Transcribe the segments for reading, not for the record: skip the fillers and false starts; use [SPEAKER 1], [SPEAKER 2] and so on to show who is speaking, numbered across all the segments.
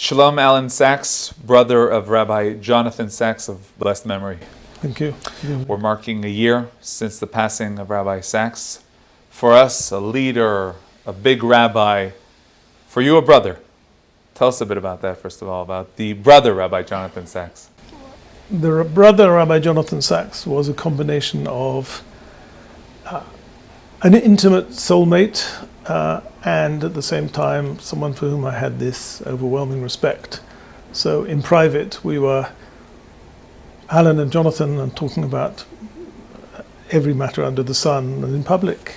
[SPEAKER 1] Shalom Alan Sachs, brother of Rabbi Jonathan Sachs of blessed memory.
[SPEAKER 2] Thank you.
[SPEAKER 1] We're marking a year since the passing of Rabbi Sachs. For us, a leader, a big rabbi. For you, a brother. Tell us a bit about that, first of all, about the brother Rabbi Jonathan Sachs.
[SPEAKER 2] The brother Rabbi Jonathan Sachs was a combination of an intimate soulmate and at the same time someone for whom I had this overwhelming respect. So in private we were Alan and Jonathan and talking about every matter under the sun, and in public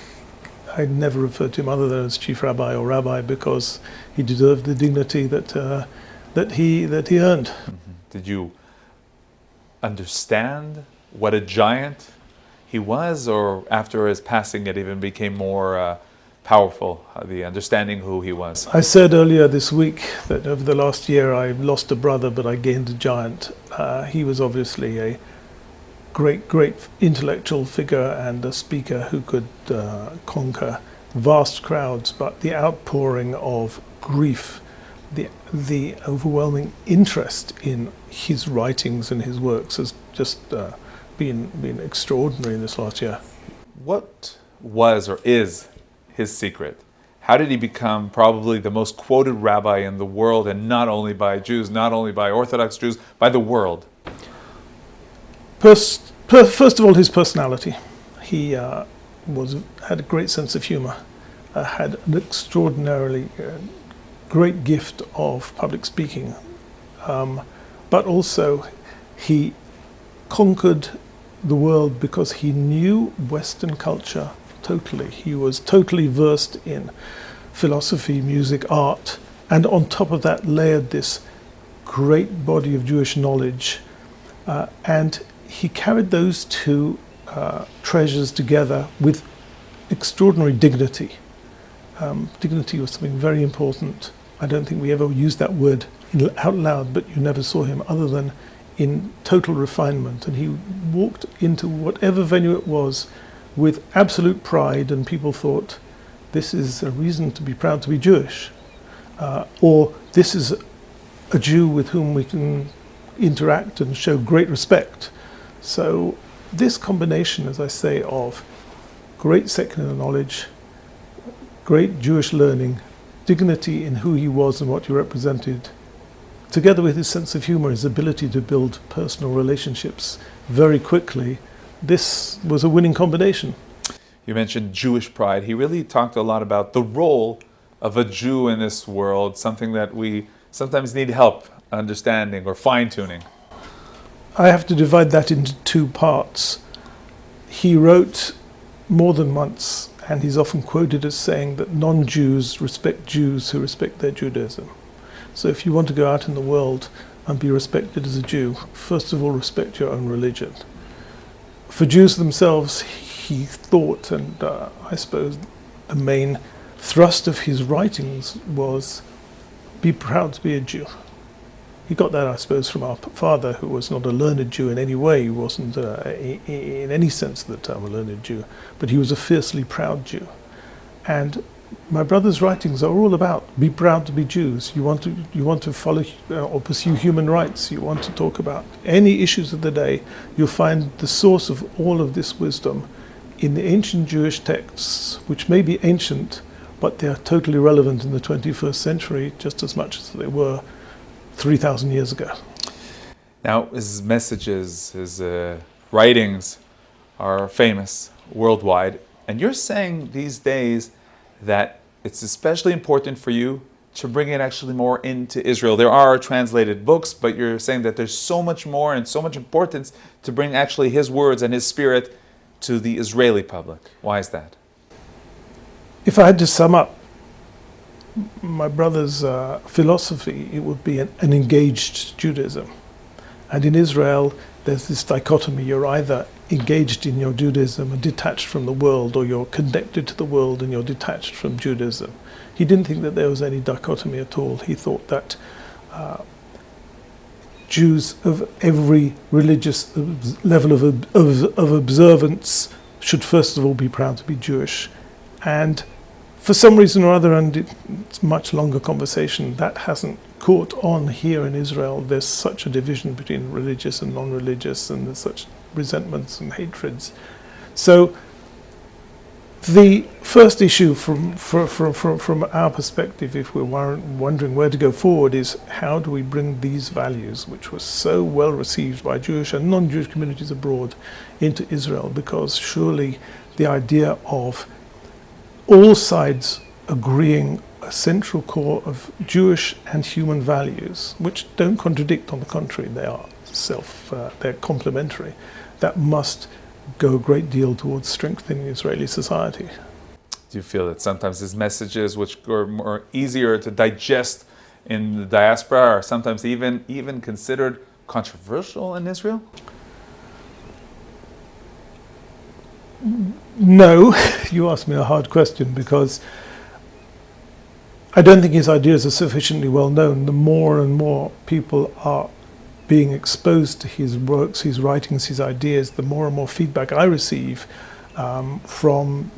[SPEAKER 2] I never referred to him other than as chief rabbi or rabbi because he deserved the dignity that he earned.
[SPEAKER 1] Mm-hmm. Did you understand what a giant he was, or after his passing it even became more powerful, the understanding who he was?
[SPEAKER 2] I said earlier this week that over the last year I lost a brother but I gained a giant. He was obviously a great intellectual figure and a speaker who could conquer vast crowds, but the outpouring of grief, the overwhelming interest in his writings and his works has just been extraordinary in this last year.
[SPEAKER 1] What was or is his secret? How did he become probably the most quoted rabbi in the world, and not only by Jews, not only by Orthodox Jews, by the world?
[SPEAKER 2] First of all, his personality. He had a great sense of humor, had an extraordinarily great gift of public speaking, but also he conquered the world because he knew Western culture totally. He was totally versed in philosophy, music, art, and on top of that layered this great body of Jewish knowledge, and he carried those two treasures together with extraordinary dignity. Dignity was something very important. I don't think we ever used that word out loud, but you never saw him other than in total refinement. And he walked into whatever venue it was with absolute pride, and people thought, this is a reason to be proud to be Jewish, or this is a Jew with whom we can interact and show great respect. So this combination, as I say, of great secular knowledge, great Jewish learning, dignity in who he was and what he represented, together with his sense of humor, his ability to build personal relationships very quickly, this was a winning combination.
[SPEAKER 1] You mentioned Jewish pride. He really talked a lot about the role of a Jew in this world, something that we sometimes need help understanding or fine-tuning.
[SPEAKER 2] I have to divide that into two parts. He wrote more than once, and he's often quoted as saying that non-Jews respect Jews who respect their Judaism. So if you want to go out in the world and be respected as a Jew, first of all respect your own religion. For Jews themselves, he thought, and I suppose the main thrust of his writings was, be proud to be a Jew. He got that, I suppose, from our father, who was not a learned Jew in any way. He wasn't, in any sense of the term, a learned Jew, but he was a fiercely proud Jew. And my brother's writings are all about be proud to be Jews. You want to follow or pursue human rights. You want to talk about any issues of the day. You'll find the source of all of this wisdom in the ancient Jewish texts, which may be ancient, but they are totally relevant in the 21st century, just as much as they were 3,000 years ago.
[SPEAKER 1] Now, his messages, his writings are famous worldwide, and you're saying these days that it's especially important for you to bring it actually more into Israel. There are translated books, but you're saying that there's so much more and so much importance to bring actually his words and his spirit to the Israeli public. Why is that?
[SPEAKER 2] If I had to sum up my brother's philosophy, it would be an engaged Judaism. And in Israel, there's this dichotomy. You're either engaged in your Judaism and detached from the world, or you're connected to the world and you're detached from Judaism. He didn't think that there was any dichotomy at all. He thought that Jews of every religious level of observance should first of all be proud to be Jewish, and for some reason or other, and it's a much longer conversation, that hasn't caught on here in Israel. There's such a division between religious and non-religious, and there's such resentments and hatreds. So the first issue from our perspective, if we're wondering where to go forward, is how do we bring these values, which were so well received by Jewish and non-Jewish communities abroad, into Israel? Because surely the idea of all sides agreeing a central core of Jewish and human values, which don't contradict, on the contrary, they are they're complementary, that must go a great deal towards strengthening Israeli society.
[SPEAKER 1] Do you feel that sometimes these messages, which are more easier to digest in the diaspora, are sometimes even considered controversial in Israel?
[SPEAKER 2] No, you asked me a hard question, because I don't think his ideas are sufficiently well known. The more and more people are being exposed to his works, his writings, his ideas, the more and more feedback I receive from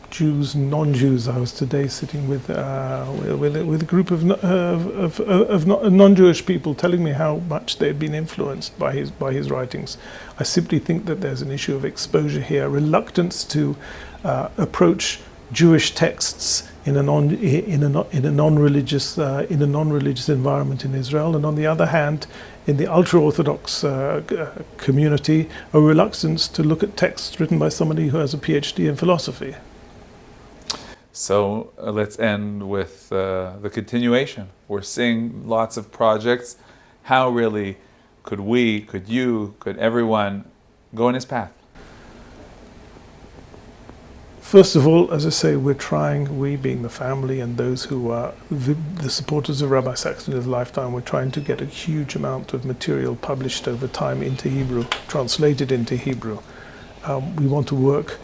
[SPEAKER 2] Jews, non-Jews. I was today sitting with a group of non-Jewish people telling me how much they've been influenced by his writings. I simply think that there's an issue of exposure here, reluctance to approach Jewish texts in a non-religious environment in Israel, and on the other hand, in the ultra-Orthodox community, a reluctance to look at texts written by somebody who has a PhD in philosophy.
[SPEAKER 1] So let's end with the continuation. We're seeing lots of projects. How really could we, could you, could everyone go in his path?
[SPEAKER 2] First of all, as I say, we're trying, we being the family and those who are the supporters of Rabbi Saxton in his lifetime, we're trying to get a huge amount of material published over time into Hebrew, translated into Hebrew. We want to work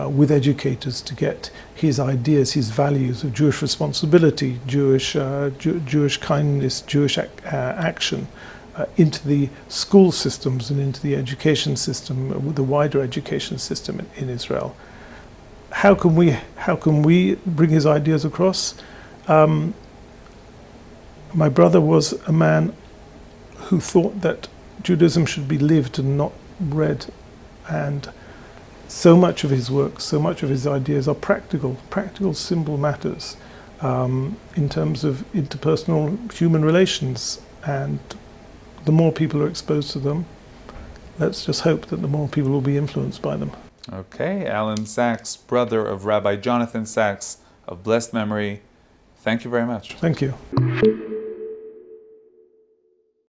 [SPEAKER 2] with educators to get his ideas, his values of Jewish responsibility, Jewish kindness, Jewish action into the school systems and into the education system, the wider education system in Israel. How can we bring his ideas across? My brother was a man who thought that Judaism should be lived and not read, and so much of his work, so much of his ideas are practical, simple matters in terms of interpersonal human relations, and the more people are exposed to them, let's just hope that the more people will be influenced by them.
[SPEAKER 1] Okay, Alan Sachs, brother of Rabbi Jonathan Sachs of blessed memory, thank you very much.
[SPEAKER 2] Thank you.